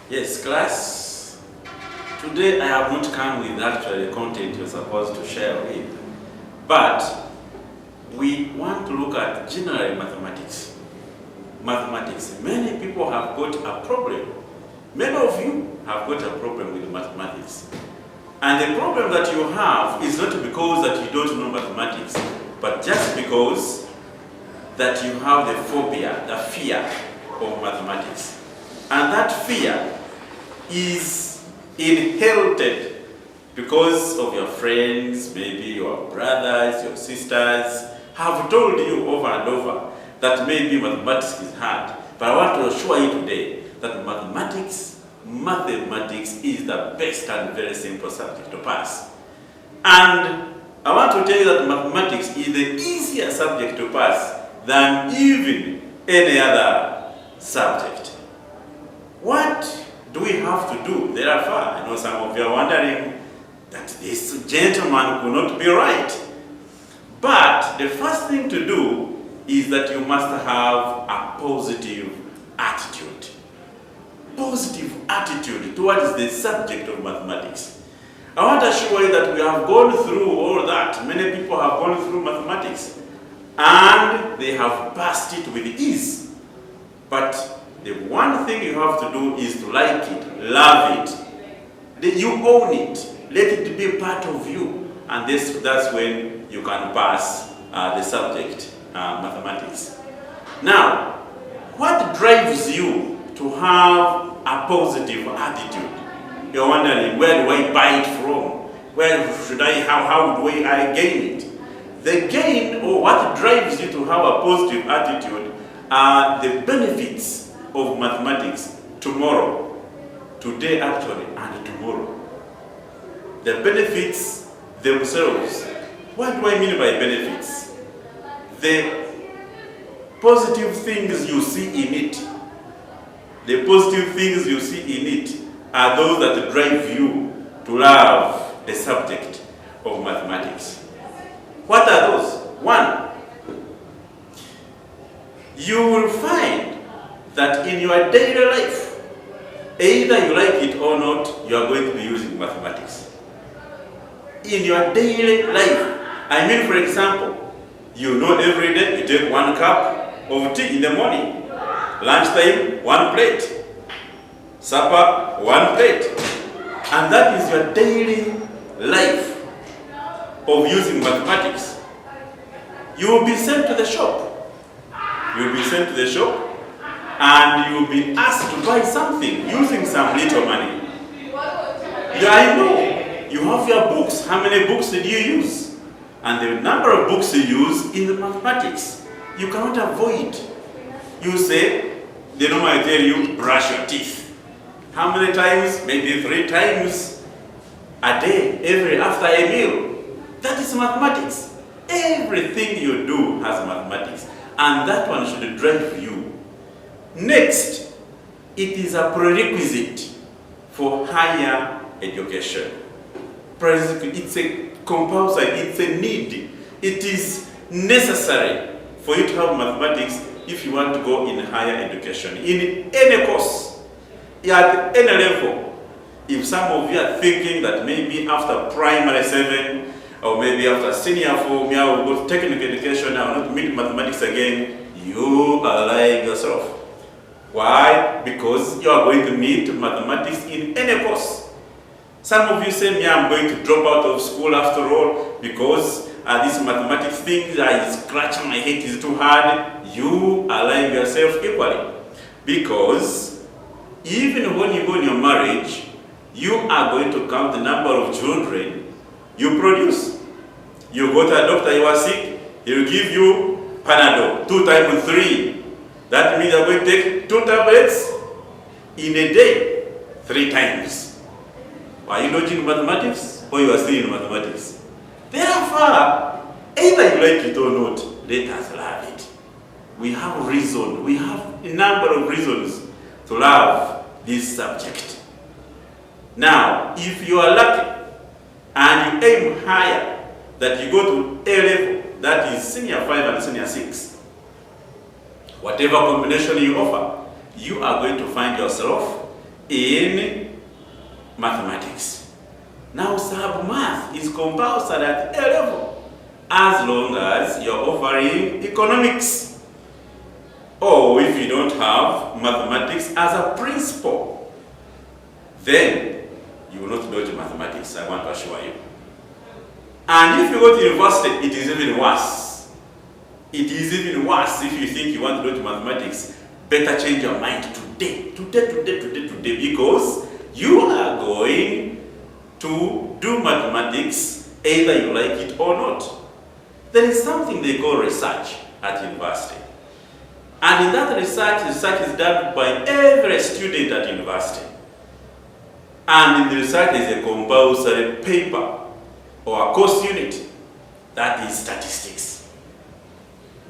Yes, class. Today I have not come with actually content you're supposed to share with, but we want to look at general mathematics. Mathematics. Many people have got a problem. Many of you have got a problem with mathematics. And the problem that you have is not because that you don't know mathematics, but just because that you have the phobia, the fear of mathematics. And that fear is inherited because of your friends, maybe your brothers, your sisters, have told you over and over that maybe mathematics is hard. But I want to assure you today that mathematics is the best and very simple subject to pass. And I want to tell you that mathematics is the easier subject to pass than even any other subject. What do we have to do? Therefore, I know some of you are wondering that this gentleman could not be right. But the first thing to do is that you must have a positive attitude. Positive attitude towards the subject of mathematics. I want to assure you that we have gone through all that. Many people have gone through mathematics and they have passed it with ease. But the one thing you have to do is to like it, love it. You own it. Let it be part of you. And that's when you can pass the subject, mathematics. Now, what drives you to have a positive attitude? You're wondering, where do I buy it from? How do I gain it? The gain, or what drives you to have a positive attitude, are the benefits of mathematics tomorrow, today actually, and tomorrow. The benefits themselves. What do I mean by benefits? The positive things you see in it. The positive things you see in it are those that drive you to love the subject of mathematics. What are those? One, you will find that in your daily life, either you like it or not, you are going to be using mathematics. In your daily life, I mean, for example, you know every day you take 1 cup of tea in the morning, lunchtime 1 plate, supper 1 plate, and that is your daily life of using mathematics. You will be sent to the shop. You will be sent to the shop and you will be asked to buy something using some little money. Yeah, I know. You have your books. How many books did you use? And the number of books you use in mathematics, you cannot avoid. You say, they normally tell you, brush your teeth. How many times? Maybe 3 times a day, after a meal. That is mathematics. Everything you do has mathematics. And that one should drive you. Next, it is a prerequisite for higher education. It's a compulsory, it's a need. It is necessary for you to have mathematics if you want to go in higher education. In any course, at any level. If some of you are thinking that maybe after primary 7, or maybe after senior 4, I will go to technical education, I will not meet mathematics again, you are lying yourself. Why? Because you are going to meet mathematics in any course. Some of you say, I'm going to drop out of school after all because this mathematics thing, I scratch my head, is too hard. You are lying yourself equally. Because even when you go in your marriage, you are going to count the number of children you produce. You go to a doctor, you are sick, he will give you Panadol, 2 times 3. That means you are going to take 2 tablets in a day, 3 times. Are you not in mathematics or you are still in mathematics? Therefore, either you like it or not, let us love it. We have reason, we have a number of reasons to love this subject. Now, if you are lucky and you aim higher, that you go to A level, that is senior 5 and senior 6, whatever combination you offer, you are going to find yourself in mathematics. Now sub-math is compulsory at A level as long as you're offering economics. Or if you don't have mathematics as a principle, then you will not go to mathematics, I want to assure you. And if you go to university, it is even worse. It is even worse if you think you want to go to mathematics. Better change your mind today, because you are going to do mathematics either you like it or not. There is something they call research at university. And in that research is done by every student at university. And in the research there is a compulsory paper or a course unit that is statistics,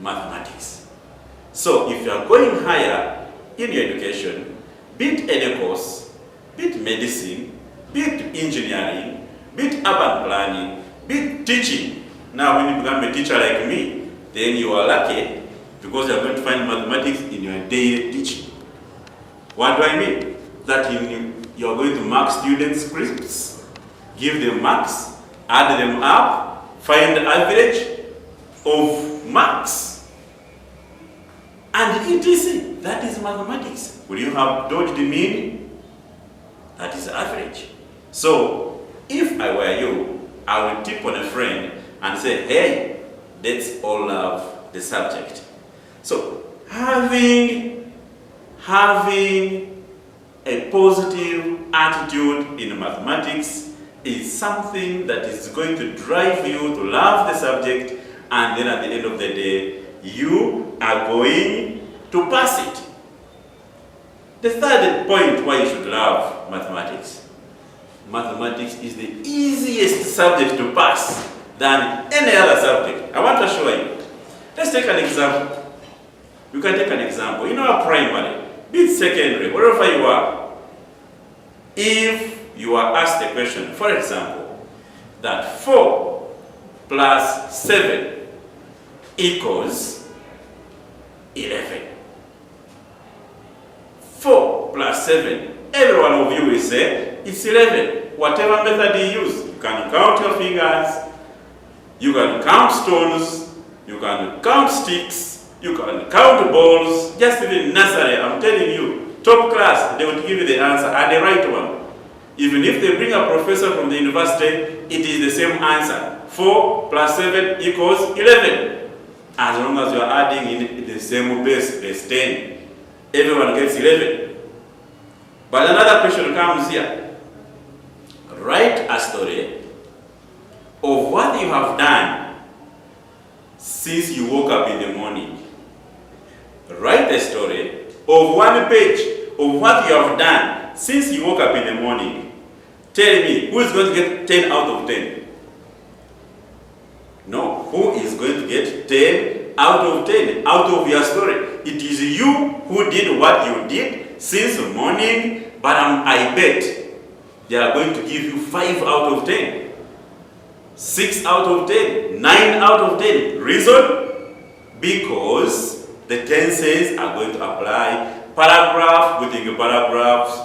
mathematics. So if you are going higher in your education, be it any course, be it medicine, be it engineering, be it urban planning, be it teaching. Now when you become a teacher like me, then you are lucky because you are going to find mathematics in your daily teaching. What do I mean? That you are going to mark students' scripts, give them marks, add them up, find the average of marks. And etc. That is mathematics. Will you have dodged the mean? That is average. So, if I were you, I would tip on a friend and say, hey, let's all love the subject. So, having a positive attitude in mathematics is something that is going to drive you to love the subject, and then at the end of the day, you are going to pass it. The third point why you should love mathematics. Mathematics is the easiest subject to pass than any other subject. I want to show you. Let's take an example. You can take an example. In our primary, be it secondary, wherever you are, if you are asked a question, for example, that 4 plus 7 equals 11. 4 plus 7, every one of you will say it's 11. Whatever method you use, you can count your fingers, you can count stones, you can count sticks, you can count balls, just even nursery, I'm telling you, top class, they will give you the answer and the right one. Even if they bring a professor from the university, it is the same answer. 4 plus 7 equals 11. As long as you are adding in the same base 10, everyone gets 11. But another question comes here. Write a story of what you have done since you woke up in the morning. Write a story of 1 page of what you have done since you woke up in the morning. Tell me, who is going to get 10 out of 10? No, who is going to get 10 out of 10 out of your story? It is you who did what you did since the morning, but I bet they are going to give you 5 out of 10, 6 out of 10, 9 out of 10. Reason? Because the tenses are going to apply. Paragraph, putting paragraphs,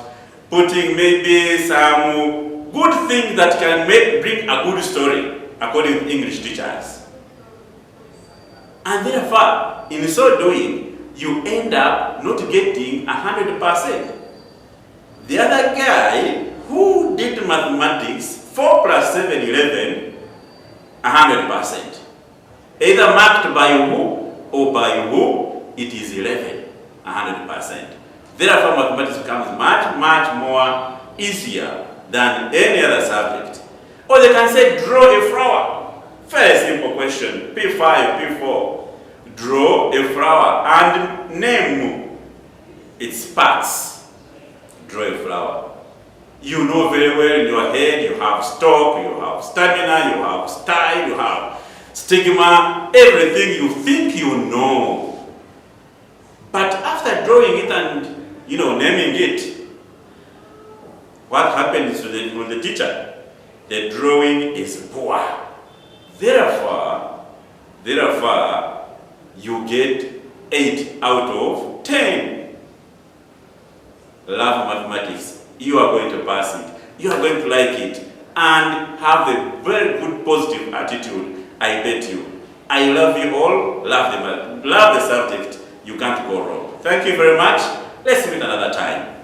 putting maybe some good thing that can bring a good story, according to English teachers. And therefore, in so doing, you end up not getting 100%. The other guy who did mathematics, 4 plus 7, 11, 100%. Either marked by who or by who, it is 11, 100%. Therefore, mathematics becomes much, much more easier than any other subject. Or they can say, draw a flower. Very simple question. P5, P4. Draw a flower and name its parts. Draw a flower. You know very well in your head, you have stalk, you have stamina, you have style, you have stigma, everything you think you know. But after drawing it and naming it, what happens to the teacher? The drawing is poor. Therefore, you get 8 out of 10. Love mathematics. you are going to pass it. You are going to like it and have a very good positive attitude, I bet you. I love you all, love the subject, you can't go wrong. Thank you very much. Let's meet another time.